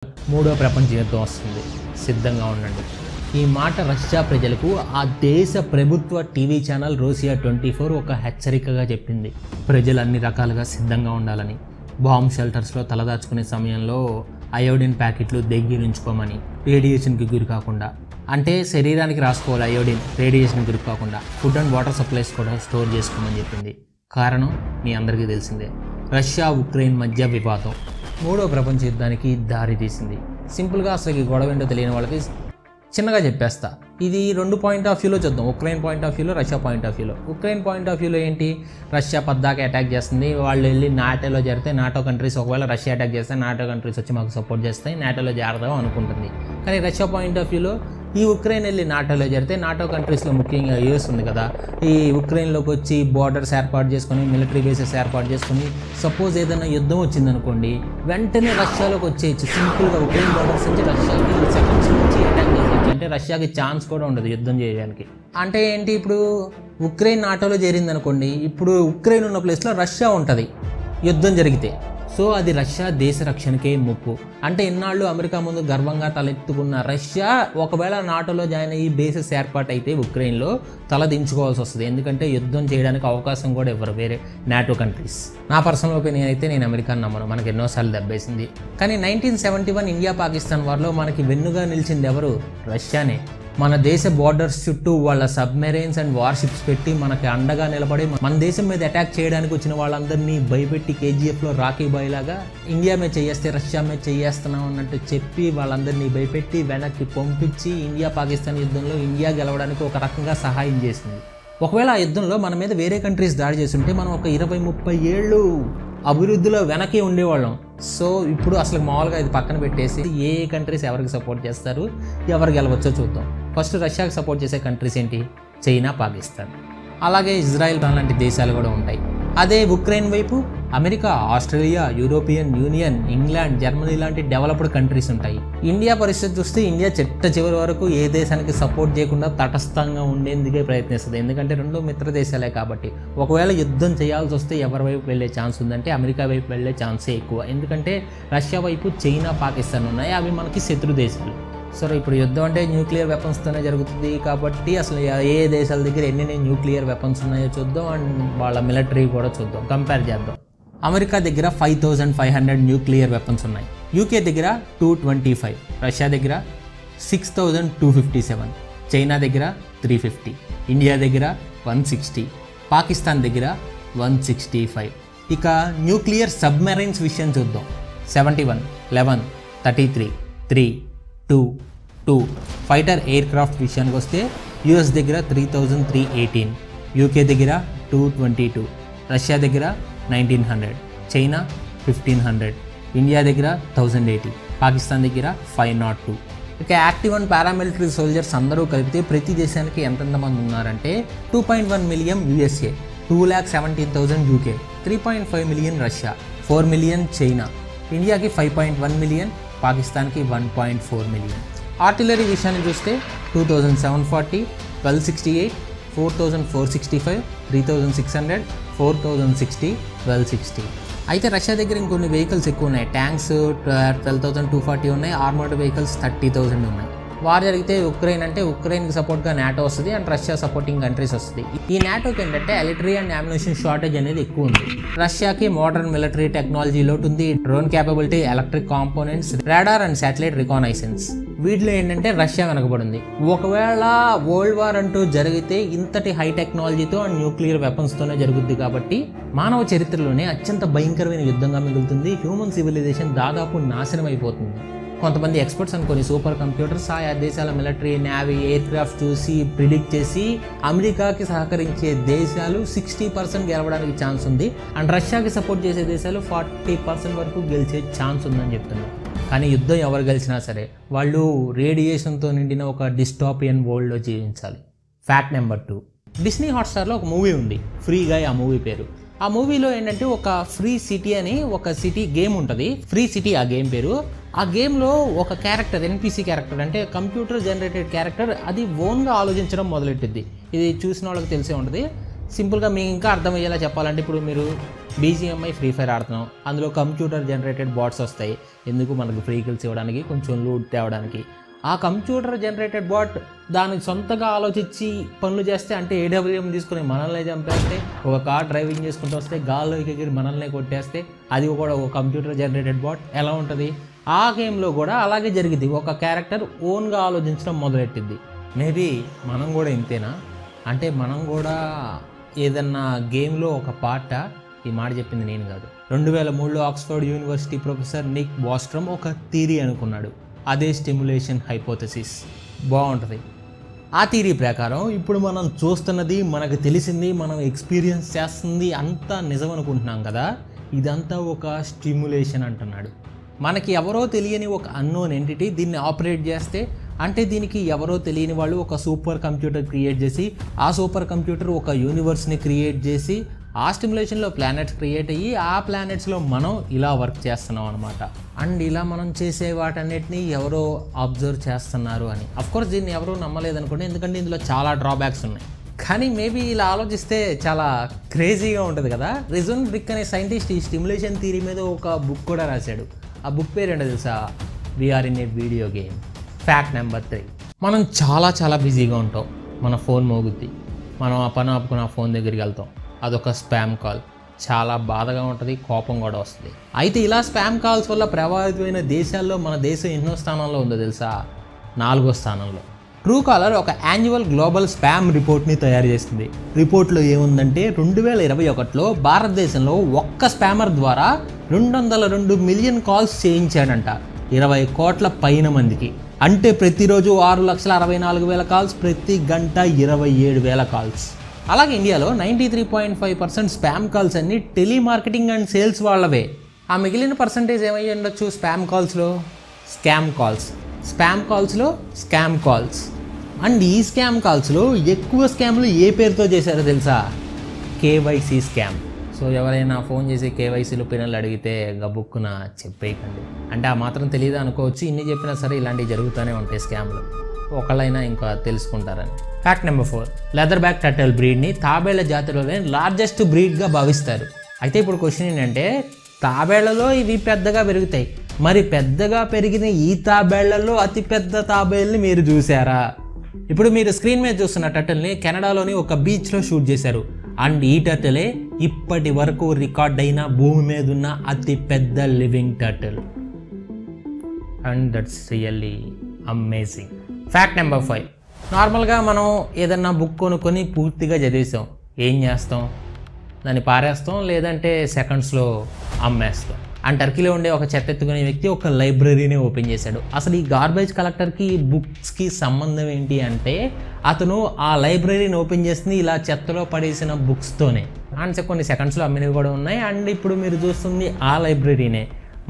మూడో ప్రపంచ యుద్ధం వస్తుంది, సిద్ధంగా ఉండండి. ఈ మాట రష్యా ప్రజలకు ఆ దేశ ప్రభుత్వ టీవీ ఛానల్ రోసియా 24 ఒక హెచ్చరికగా చెప్పింది. ప్రజలు అన్ని రకాలుగా సిద్ధంగా ఉండాలని, బాంబ్ షెల్టర్స్లో తలదాచుకునే సమయంలో అయోడిన్ ప్యాకెట్లు దగ్గరుంచుకోమని, రేడియేషన్కి గురి కాకుండా, అంటే శరీరానికి రాసుకోవాలి అయోడిన్, రేడియేషన్కి గురి కాకుండా ఫుడ్ అండ్ వాటర్ సప్లైస్ కూడా స్టోర్ చేసుకోమని చెప్పింది. కారణం మీ అందరికీ తెలిసిందే, రష్యా ఉక్రెయిన్ మధ్య వివాదం మూడో ప్రపంచ యుద్ధానికి దారి తీసింది. సింపుల్గా అసలు ఈ గొడవ ఏంటో తెలియని వాళ్ళకి చిన్నగా చెప్పేస్తా. ఇది రెండు పాయింట్ ఆఫ్ వ్యూలో చూద్దాం, ఉక్రెయిన్ పాయింట్ ఆఫ్ వ్యూలో, రష్యా పాయింట్ ఆఫ్ వ్యూలో. ఉక్రెయిన్ పాయింట్ ఆఫ్ వ్యూలో ఏంటి, రష్యా పద్దాకా అటాక్ చేస్తుంది, వాళ్ళు వెళ్ళి నాటోలో చేరితే నాటో కంట్రీస్ ఒకవేళ రష్యా అటాక్ చేస్తే నాటో కంట్రీస్ వచ్చి మాకు సపోర్ట్ చేస్తాయి, నాటోలో చేరదాం అనుకుంటుంది. కానీ రష్యా పాయింట్ ఆఫ్ వ్యూలో ఈ ఉక్రెయిన్ వెళ్ళి నాటోలో చేరితే నాటో కంట్రీస్లో ముఖ్యంగా యూఎస్ ఉంది కదా, ఈ ఉక్రెయిన్లోకి వచ్చి బార్డర్స్ ఏర్పాటు చేసుకొని, మిలిటరీ బేసెస్ ఏర్పాటు చేసుకొని, సపోజ్ ఏదైనా యుద్ధం వచ్చిందనుకోండి వెంటనే రష్యాలోకి వచ్చేయచ్చు. సింపుల్గా ఉక్రెయిన్ బార్డర్స్ నుంచి రష్యాకి సెకండ్స్ నుంచి అటాక్ చేసేయచ్చు. అంటే రష్యాకి ఛాన్స్ కూడా ఉండదు యుద్ధం చేయడానికి. అంటే ఏంటి, ఇప్పుడు ఉక్రెయిన్ నాటోలో చేరింది అనుకోండి, ఇప్పుడు ఉక్రెయిన్ ఉన్న ప్లేస్లో రష్యా ఉంటుంది యుద్ధం జరిగితే. సో అది రష్యా దేశ రక్షణకే ముప్పు. అంటే ఇన్నాళ్ళు అమెరికా ముందు గర్వంగా తలెత్తుకున్న రష్యా ఒకవేళ నాటోలో జాయిన్ అయ్యి బేసెస్ ఏర్పాటు అయితే ఉక్రెయిన్లో తల దించుకోవాల్సి వస్తుంది. ఎందుకంటే యుద్ధం చేయడానికి అవకాశం కూడా ఇవ్వరు వేరే నాటో కంట్రీస్. నా పర్సనల్ ఒపీనియన్ అయితే నేను అమెరికాని నమ్మను, మనకి ఎన్నోసార్లు దెబ్బేసింది. కానీ 1971 ఇండియా పాకిస్తాన్ వార్లో మనకి వెన్నుగా నిలిచింది ఎవరు, రష్యానే. మన దేశ బోర్డర్స్ చుట్టూ వాళ్ళ సబ్మెరైన్స్ అండ్ వార్షిప్స్ పెట్టి మనకి అండగా నిలబడి మన దేశం మీద అటాక్ చేయడానికి వచ్చిన వాళ్ళందరినీ భయపెట్టి కేజీఎఫ్లో రాకీ బాయ్ లాగా ఇండియా మీద చేయేస్తే రష్యా మీద చేయేస్తున్నాం అన్నట్టు చెప్పి వాళ్ళందరినీ భయపెట్టి వెనక్కి పంపించి ఇండియా పాకిస్తాన్ యుద్ధంలో ఇండియా గెలవడానికి ఒక రకంగా సహాయం చేసింది. ఒకవేళ ఆ యుద్ధంలో మన మీద వేరే కంట్రీస్ దాడి చేస్తుంటే మనం ఒక 20-30 ఏళ్ళు అభివృద్ధిలో వెనకే ఉండేవాళ్ళం. సో ఇప్పుడు అసలు మామూలుగా ఇది పక్కన పెట్టేసి ఏ కంట్రీస్ ఎవరికి సపోర్ట్ చేస్తారు, ఎవరు గెలవచ్చో చూద్దాం. ఫస్ట్ రష్యాకి సపోర్ట్ చేసే కంట్రీస్ ఏంటి, చైనా, పాకిస్తాన్, అలాగే ఇజ్రాయెల్ లాంటి దేశాలు కూడా ఉంటాయి. అదే ఉక్రెయిన్ వైపు America, Australia, European union, England, Germany లాంటి డెవలప్డ్ కంట్రీస్ ఉంటాయి. ఇండియా పరిస్థితి చూస్తే ఇండియా చివరి వరకు ఏ దేశానికి సపోర్ట్ చేయకుండా తటస్థంగా ఉండేందుకే ప్రయత్నిస్తుంది. ఎందుకంటే రెండు మిత్ర దేశాలే కాబట్టి. ఒకవేళ యుద్ధం చేయాల్సి వస్తే ఎవరి వైపు వెళ్ళే ఛాన్స్ ఉందంటే అమెరికా వైపు వెళ్ళే ఛాన్సే ఎక్కువ. ఎందుకంటే రష్యా వైపు చైనా, పాకిస్తాన్ ఉన్నాయి, అవి మనకి శత్రు దేశాలు. సరే ఇప్పుడు యుద్ధం అంటే న్యూక్లియర్ వెపన్స్తోనే జరుగుతుంది కాబట్టి అసలు ఏ దేశాల దగ్గర ఎన్ని న్యూక్లియర్ వెపన్స్ ఉన్నాయో చూద్దాం, అండ్ వాళ్ళ మిలిటరీ కూడా చూద్దాం, కంపేర్ చేద్దాం. అమెరికా దగ్గర 5500 న్యూక్లియర్ వెపన్స్ ఉన్నాయి, యూకే దగ్గర 225, రష్యా దగ్గర 6257, చైనా దగ్గర 350, ఇండియా దగ్గర 160, పాకిస్తాన్ దగ్గర 165. ఇక న్యూక్లియర్ సబ్మెరైన్స్ విషయం చూద్దాం. 71, 11, 33, 3, 2, 2. ఫైటర్ ఎయిర్ క్రాఫ్ట్ విషయానికి వస్తే యూఎస్ దగ్గర 3318, యూకే దగ్గర 222, రష్యా దగ్గర 1900, చైనా 1500, ఇండియా దగ్గర 1080, పాకిస్తాన్ దగ్గర 502. ఇక యాక్టివ్ అండ్ పారామిలిటరీ సోల్జర్స్ అందరూ కలిపితే ప్రతి దేశానికి ఎంతమంది ఉన్నారంటే 2.1 million USA, 2,17,000 UK, 3.5 million Russia, 4 million China, ఇండియాకి 5.1 మిలియన్, పాకిస్తాన్కి 1.4 మిలియన్. ఆర్టిలరీ విషయాన్ని చూస్తే 2740, 1268, 4465, 3600, 4060, 1260. అయితే రష్యా దగ్గర ఇంకొన్ని వెహికల్స్ ఎక్కువ ఉన్నాయి. ట్యాంక్స్ 12,240 ఉన్నాయి, ఆర్మర్డ్ వెహికల్స్ 30,000 ఉన్నాయి. వార్ జరిగితే ఉక్రెయిన్ అంటే ఉక్రెయిన్కి సపోర్ట్గా నాటో వస్తుంది అండ్ రష్యా సపోర్టింగ్ కంట్రీస్ వస్తుంది. ఈ నాటోకి ఏంటంటే ఎలక్ట్రీ అండ్ అమ్యునిషన్ షార్టేజ్ అనేది ఎక్కువ ఉంది. రష్యాకి మోడర్న్ మిలిటరీ టెక్నాలజీ లోటు ఉంది, drone capability, electric components, radar and satellite reconnaissance, వీటిలో ఏంటంటే రష్యా వెనకబడింది. ఒకవేళ వరల్డ్ వార్ అంటూ జరిగితే ఇంతటి హై టెక్నాలజీతో అండ్ న్యూక్లియర్ వెపన్స్తోనే జరుగుద్ది కాబట్టి మానవ చరిత్రలోనే అత్యంత భయంకరమైన యుద్ధంగా మిగులుతుంది. హ్యూమన్ సివిలైజేషన్ దాదాపు నాశనం అయిపోతుంది. కొంతమంది ఎక్స్పర్ట్స్ అనుకొని సూపర్ కంప్యూటర్స్ ఆయా దేశాల మిలిటరీ, నేవీ, ఎయిర్ క్రాఫ్ట్ చూసి ప్రిడిక్ట్ చేసి అమెరికాకి సహకరించే దేశాలు 60% గెలవడానికి ఛాన్స్ ఉంది అండ్ రష్యాకి సపోర్ట్ చేసే దేశాలు 40% వరకు గెలిచే ఛాన్స్ ఉందని చెప్తున్నారు. కానీ యుద్ధం ఎవరు గెలిచినా సరే వాళ్ళు రేడియేషన్తో నిండిన ఒక డిస్టాపియన్ వరల్డ్లో జీవించాలి. ఫ్యాక్ట్ నెంబర్ 2, డిస్నీ హాట్స్టార్లో ఒక మూవీ ఉంది, ఫ్రీ గాయ్ ఆ మూవీ పేరు. ఆ మూవీలో ఏంటంటే ఒక ఫ్రీ సిటీ అని ఒక సిటీ గేమ్ ఉంటుంది, ఫ్రీ సిటీ ఆ గేమ్ పేరు. ఆ గేమ్లో ఒక క్యారెక్టర్, ఎన్పిసి క్యారెక్టర్ అంటే కంప్యూటర్ జనరేటెడ్ క్యారెక్టర్, అది ఓన్గా ఆలోచించడం మొదలెట్టింది. ఇది చూసిన వాళ్ళకి తెలిసే ఉంటుంది. సింపుల్గా మీకు ఇంకా అర్థమయ్యేలా చెప్పాలంటే ఇప్పుడు మీరు BGMI ఫ్రీ ఫైర్ ఆడుతున్నాం, అందులో కంప్యూటర్ జనరేటెడ్ బాట్స్ వస్తాయి. ఎందుకు? మనకు ఫ్రీ కిల్స్ ఇవ్వడానికి, కొంచెం లూట్ తేవడానికి. ఆ కంప్యూటర్ జనరేటెడ్ బాట్ దానికి సొంతగా ఆలోచించి పనులు చేస్తే, అంటే AWM తీసుకుని మనల్ని చంపేస్తే, ఒక కార్ డ్రైవింగ్ చేసుకుంటూ వస్తే గాల్లోకి ఎగిరి మనల్ని కొట్టేస్తే, అది కూడా ఒక కంప్యూటర్ జనరేటెడ్ బాట్ ఎలా ఉంటుంది? ఆ గేమ్లో కూడా అలాగే జరిగింది. ఒక క్యారెక్టర్ ఓన్గా ఆలోచించడం మొదలెట్టింది. మేబీ మనం కూడా ఇంతేనా? అంటే మనం కూడా ఏదన్నా గేమ్లో ఒక పార్ట, ఈ మాట చెప్పింది నేను కాదు, 2003లో ఆక్స్ఫర్డ్ యూనివర్సిటీ ప్రొఫెసర్ నిక్ బాస్ట్రమ్ ఒక థియరీ అనుకున్నాడు. అదే స్టిమ్యులేషన్ హైపోథసిస్. బాగుంటుంది. ఆ థియరీ ప్రకారం ఇప్పుడు మనం చూస్తున్నది, మనకు తెలిసింది, మనం ఎక్స్పీరియన్స్ చేస్తుంది అంతా నిజం అనుకుంటున్నాం కదా, ఇదంతా ఒక స్టిమ్యులేషన్ అంటున్నాడు. మనకి ఎవరో తెలియని ఒక అన్నోన్ ఎంటిటీ దీన్ని ఆపరేట్ చేస్తే, అంటే దీనికి ఎవరో తెలియని వాళ్ళు ఒక సూపర్ కంప్యూటర్ క్రియేట్ చేసి, ఆ సూపర్ కంప్యూటర్ ఒక యూనివర్స్ని క్రియేట్ చేసి, ఆ స్టిమ్యులేషన్లో ప్లానెట్స్ క్రియేట్ అయ్యి, ఆ ప్లానెట్స్లో మనం ఇలా వర్క్ చేస్తున్నాం అనమాట. అండ్ ఇలా మనం చేసే వాటన్నిటిని ఎవరో అబ్జర్వ్ చేస్తున్నారు అని. అఫ్కోర్స్ దీన్ని ఎవరూ నమ్మలేదనుకోండి, ఎందుకంటే ఇందులో చాలా డ్రాబ్యాక్స్ ఉన్నాయి. కానీ మేబీ ఇలా ఆలోచిస్తే చాలా క్రేజీగా ఉంటుంది కదా. రిజన్ బ్రిక్ అనే సైంటిస్ట్ ఈ స్టిమ్యులేషన్ థియరీ మీద ఒక బుక్ కూడా రాశాడు. ఆ బుక్ పేరు ఏంటో తెలుసా? We are in a video game. Fact number 3. మనం చాలా బిజీగా ఉంటాం. మన ఫోన్ మోగుద్ది, మనం ఆ పని ఆపుకుని ఆ ఫోన్ దగ్గరికి వెళ్తాం. అదొక స్పామ్ కాల్. చాలా బాధగా ఉంటుంది, కోపం కూడా వస్తుంది. అయితే ఇలా స్పామ్ కాల్స్ వల్ల ప్రభావితమైన దేశాల్లో మన దేశం ఎన్నో స్థానంలో ఉందో తెలుసా? 4వ స్థానంలో. ట్రూ కాలర్ ఒక యాన్యువల్ గ్లోబల్ స్పామ్ రిపోర్ట్ని తయారు చేస్తుంది. రిపోర్ట్లో ఏముందంటే 2021లో భారతదేశంలో ఒక్క స్పామర్ ద్వారా 202 మిలియన్ కాల్స్ చేయించాడంట 20 కోట్ల పైన మందికి. అంటే ప్రతిరోజు 6,64,000 కాల్స్, ప్రతి గంట 27,000 కాల్స్. అలాగే ఇండియాలో 93.5% స్పామ్ కాల్స్ అన్ని టెలిమార్కెటింగ్ అండ్ సేల్స్ వాళ్ళవే. ఆ మిగిలిన పర్సంటేజ్ ఏమై ఉండొచ్చు? స్పామ్ కాల్స్లో స్కామ్ కాల్స్, స్పామ్ కాల్స్లో స్కామ్ కాల్స్. అండ్ ఈ స్కామ్ కాల్స్లో ఎక్కువ స్కామ్లు ఏ పేరుతో చేశారో తెలుసా? KYC scam. సో ఎవరైనా ఫోన్ చేసి KYCలో పిల్లలు అడిగితే గబుక్కున చెప్పేయకండి. అంటే ఆ మాత్రం తెలియదు అనుకోవచ్చు. ఇన్ని చెప్పినా సరే ఇలాంటివి జరుగుతూనే ఉంటాయి స్కామ్లు. ఒకళ్ళైనా ఇంకా తెలుసుకుంటారని. Fact number 4. Leatherback turtle బ్రీడ్ని తాబేళ్ల జాతిలోనే లార్జెస్ట్ బ్రీడ్గా భావిస్తారు. అయితే ఇప్పుడు క్వశ్చన్ ఏంటంటే, తాబేళ్లలో ఇవి పెద్దగా పెరుగుతాయి. మరి పెద్దగా పెరిగిన ఈ తాబేళ్లలో అతి పెద్ద తాబేళ్ళని మీరు చూసారా? ఇప్పుడు మీరు స్క్రీన్ మీద చూస్తున్న టర్టిల్ని కెనడాలోని ఒక బీచ్లో షూట్ చేశారు. అండ్ ఈ టర్టిలే ఇప్పటి వరకు రికార్డ్ అయిన భూమి మీద ఉన్న అతి పెద్ద living turtle. And that's really amazing. Fact number 5. నార్మల్గా మనం ఏదన్నా బుక్ కొనుక్కొని పూర్తిగా చదివేసాం, ఏం చేస్తాం? దాన్ని పారేస్తాం, లేదంటే సెకండ్స్లో అమ్మేస్తాం. అండ్ టర్కీలో ఉండే ఒక చెత్త ఎత్తుకునే వ్యక్తి ఒక లైబ్రరీని ఓపెన్ చేశాడు. అసలు ఈ గార్బేజ్ కలెక్టర్కి బుక్స్కి సంబంధం ఏంటి అంటే, అతను ఆ లైబ్రరీని ఓపెన్ చేసింది ఇలా చెత్తలో పడేసిన బుక్స్తోనే. అండ్ కొన్ని సెకండ్స్లో అమ్మినవి కూడా ఉన్నాయి. అండ్ ఇప్పుడు మీరు చూస్తుంది ఆ లైబ్రరీనే,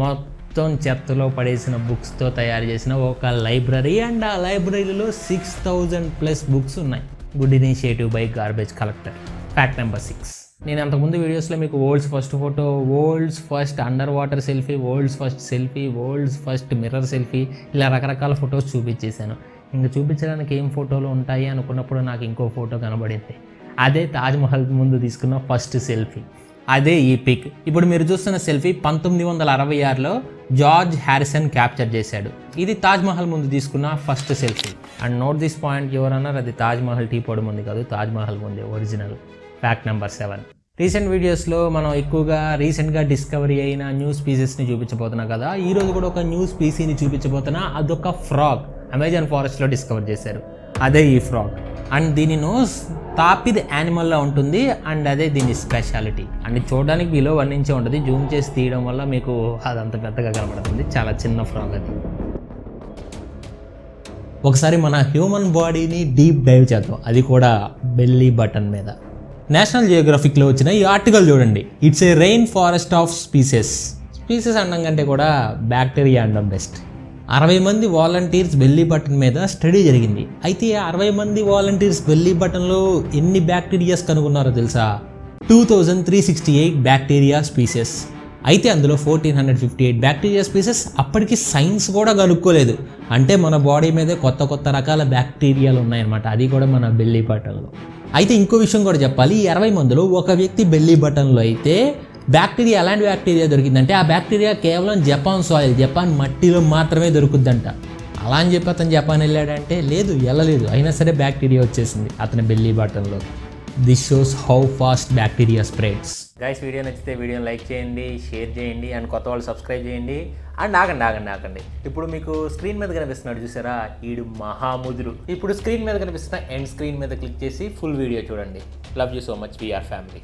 మొత్తం చెత్తలో పడేసిన బుక్స్తో తయారు చేసిన ఒక లైబ్రరీ. అండ్ ఆ లైబ్రరీలో 6,000+ బుక్స్ ఉన్నాయి. Good initiative by garbage collector. Fact number 6. నేను అంతకుముందు వీడియోస్లో మీకు world's first photo, world's first under water selfie, world's first selfie, world's first mirror selfie, ఇలా రకరకాల ఫొటోస్ చూపించేశాను. ఇంకా చూపించడానికి ఏం ఫోటోలు ఉంటాయి అనుకున్నప్పుడు నాకు ఇంకో ఫోటో కనబడింది. అదే తాజ్మహల్ ముందు తీసుకున్న ఫస్ట్ సెల్ఫీ. అదే ఈ పిక్. ఇప్పుడు మీరు చూస్తున్న సెల్ఫీ 1966లో జార్జ్ హ్యారిసన్ క్యాప్చర్ చేశాడు. ఇది తాజ్మహల్ ముందు తీసుకున్న first selfie. And note this point, ఎవరన్నారు అది తాజ్మహల్ టీ పొడి ముందు కాదు, తాజ్మహల్ ముందే ఒరిజినల్. Fact number 7. రీసెంట్ వీడియోస్లో మనం ఎక్కువగా రీసెంట్గా డిస్కవరీ అయిన న్యూ స్పీసెస్ని చూపించబోతున్నాం కదా. ఈరోజు కూడా ఒక న్యూ స్పీసీని చూపించబోతున్నా. అదొక ఫ్రాగ్. అమెజాన్ ఫారెస్ట్లో డిస్కవర్ చేశారు. అదే ఈ ఫ్రాగ్. అండ్ దీని నోస్ తాపిది యానిమల్లా ఉంటుంది. అండ్ అదే దీని స్పెషాలిటీ. అండ్ చూడడానికి బిలో 1 ఇంచే ఉంటుంది. జూమ్ చేసి తీయడం వల్ల మీకు అదంత పెద్దగా కనబడుతుంది. చాలా చిన్న ఫ్రాగ్ అది. ఒకసారి మన హ్యూమన్ బాడీని డీప్ డైవ్ చేద్దాం, అది కూడా బెల్లీ బటన్ మీద. నేషనల్ జియోగ్రఫిక్లో వచ్చిన ఈ ఆర్టికల్ చూడండి. It's a rain forest of species. Species అనడం కంటే కూడా బ్యాక్టీరియా అనడం బెస్ట్. 60 మంది వాలంటీర్స్ బెల్లీ బటన్ మీద స్టడీ జరిగింది. అయితే 60 మంది వాలంటీర్స్ బెల్లీ బటన్లో ఎన్ని బ్యాక్టీరియాస్ కనుగొన్నారో తెలుసా? 2368 బ్యాక్టీరియా స్పీసెస్. అయితే అందులో 1458 బ్యాక్టీరియా స్పీసెస్ అప్పటికి సైన్స్ కూడా కనుక్కోలేదు. అంటే మన బాడీ మీద కొత్త రకాల బ్యాక్టీరియాలు ఉన్నాయన్నమాట. అది కూడా మన బెల్లీ బటన్లో. అయితే ఇంకో విషయం కూడా చెప్పాలి, ఈ 60 మందిలో ఒక వ్యక్తి బెల్లీ బటన్లో అయితే బ్యాక్టీరియా, ఎలాంటి బ్యాక్టీరియా దొరికిందంటే ఆ బ్యాక్టీరియా కేవలం జపాన్ సాయిల్, జపాన్ మట్టిలో మాత్రమే దొరుకుద్దంట. అలా అని చెప్పి అతను జపాన్ వెళ్ళాడంటే లేదు, వెళ్ళలేదు, అయినా సరే బ్యాక్టీరియా వచ్చేసింది అతని బెల్లీ బటన్లో. This shows how fast bacteria spreads. Guys, video నచ్చితే వీడియోని లైక్ చేయండి, షేర్ చేయండి, అండ్ కొత్త వాళ్ళు సబ్స్క్రైబ్ చేయండి. అండ్ ఆగండి, ఇప్పుడు మీకు స్క్రీన్ మీద కనిపిస్తున్నాడు చూసారా, ఈడు మహాముదురు. ఇప్పుడు స్క్రీన్ మీద కనిపిస్తున్న ఎండ్ స్క్రీన్ మీద క్లిక్ చేసి ఫుల్ వీడియో చూడండి. Love you so much, we are family.